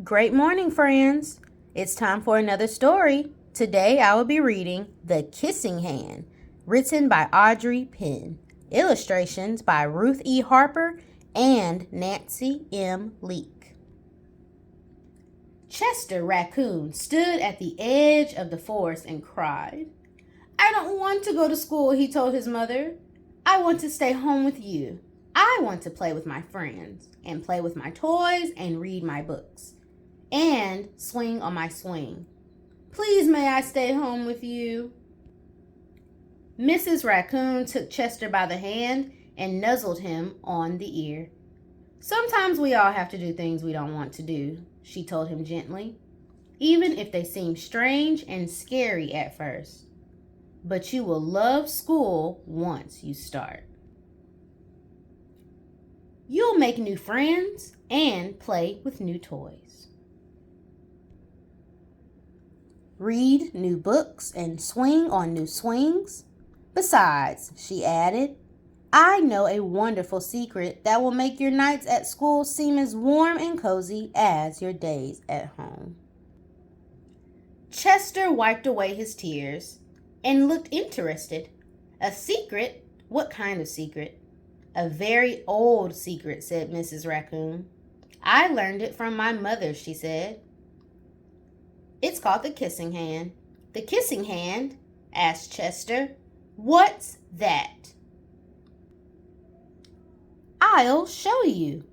Great morning, friends. It's time for another story. Today I will be reading The Kissing Hand, written by Audrey Penn. Illustrations by Ruth E. Harper and Nancy M. Leake. Chester Raccoon stood at the edge of the forest and cried. "I don't want to go to school," he told his mother. "I want to stay home with you. I want to play with my friends and play with my toys and read my books and swing on my swing. Please may I stay home with you?" Mrs. Raccoon took Chester by the hand and nuzzled him on the ear. "Sometimes we all have to do things we don't want to do," she told him gently, "even if they seem strange and scary at first. But you will love school once you start. You'll make new friends and play with new toys. Read new books and swing on new swings. Besides," she added, "I know a wonderful secret that will make your nights at school seem as warm and cozy as your days at home." Chester wiped away his tears and looked interested. "A secret? What kind of secret?" "A very old secret," said Mrs. Raccoon. "I learned it from my mother," she said. "It's called the kissing hand." "The kissing hand?" asked Chester. "What's that?" "I'll show you."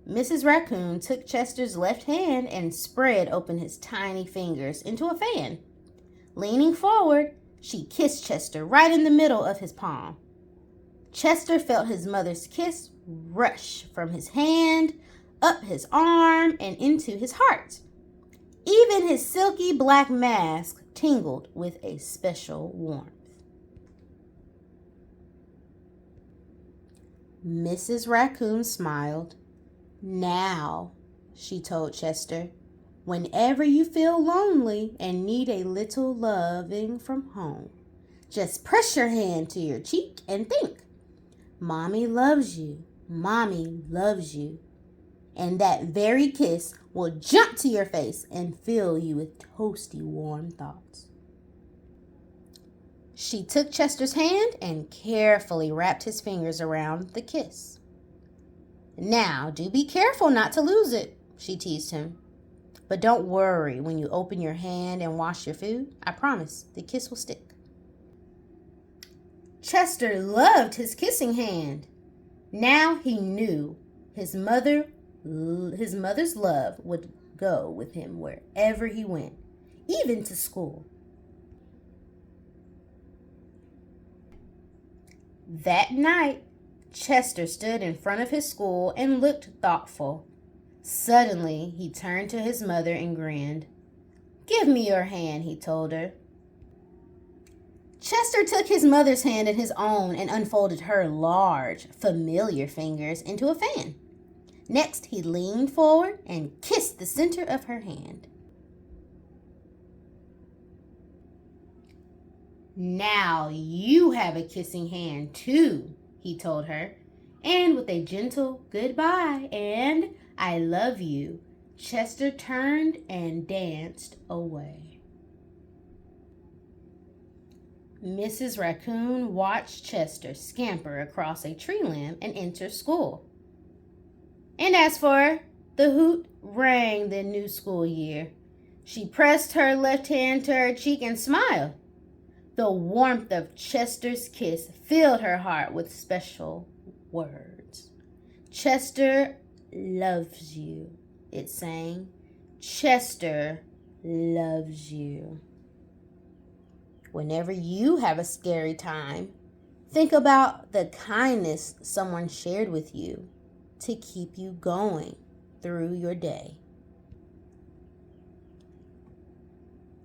Mrs. Raccoon took Chester's left hand and spread open his tiny fingers into a fan. Leaning forward, she kissed Chester right in the middle of his palm. Chester felt his mother's kiss rush from his hand, up his arm, and into his heart. Even his silky black mask tingled with a special warmth. Mrs. Raccoon smiled. "Now," she told Chester, "whenever you feel lonely and need a little loving from home, just press your hand to your cheek and think, 'Mommy loves you, Mommy loves you.' And that very kiss will jump to your face and fill you with toasty warm thoughts." She took Chester's hand and carefully wrapped his fingers around the kiss. "Now, do be careful not to lose it," she teased him. "But don't worry when you open your hand and wash your food. I promise the kiss will stick." Chester loved his kissing hand. Now he knew his mother's love would go with him wherever he went, even to school. That night, Chester stood in front of his school and looked thoughtful. Suddenly, he turned to his mother and grinned. "Give me your hand," he told her. Chester took his mother's hand in his own and unfolded her large, familiar fingers into a fan. Next, he leaned forward and kissed the center of her hand. "Now you have a kissing hand too," he told her. And with a gentle goodbye and "I love you," Chester turned and danced away. Mrs. Raccoon watched Chester scamper across a tree limb and enter school. And as for the hoot rang the new school year. She pressed her left hand to her cheek and smiled. The warmth of Chester's kiss filled her heart with special words. "Chester loves you," it sang. "Chester loves you." Whenever you have a scary time, think about the kindness someone shared with you to keep you going through your day.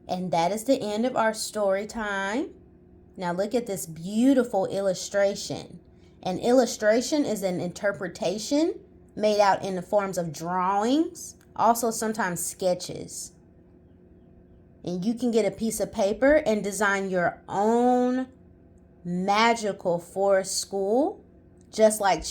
And that is the end of our story time. Now look at this beautiful illustration. An illustration is an interpretation made out in the forms of drawings, also sometimes sketches. And you can get a piece of paper and design your own magical forest school, just like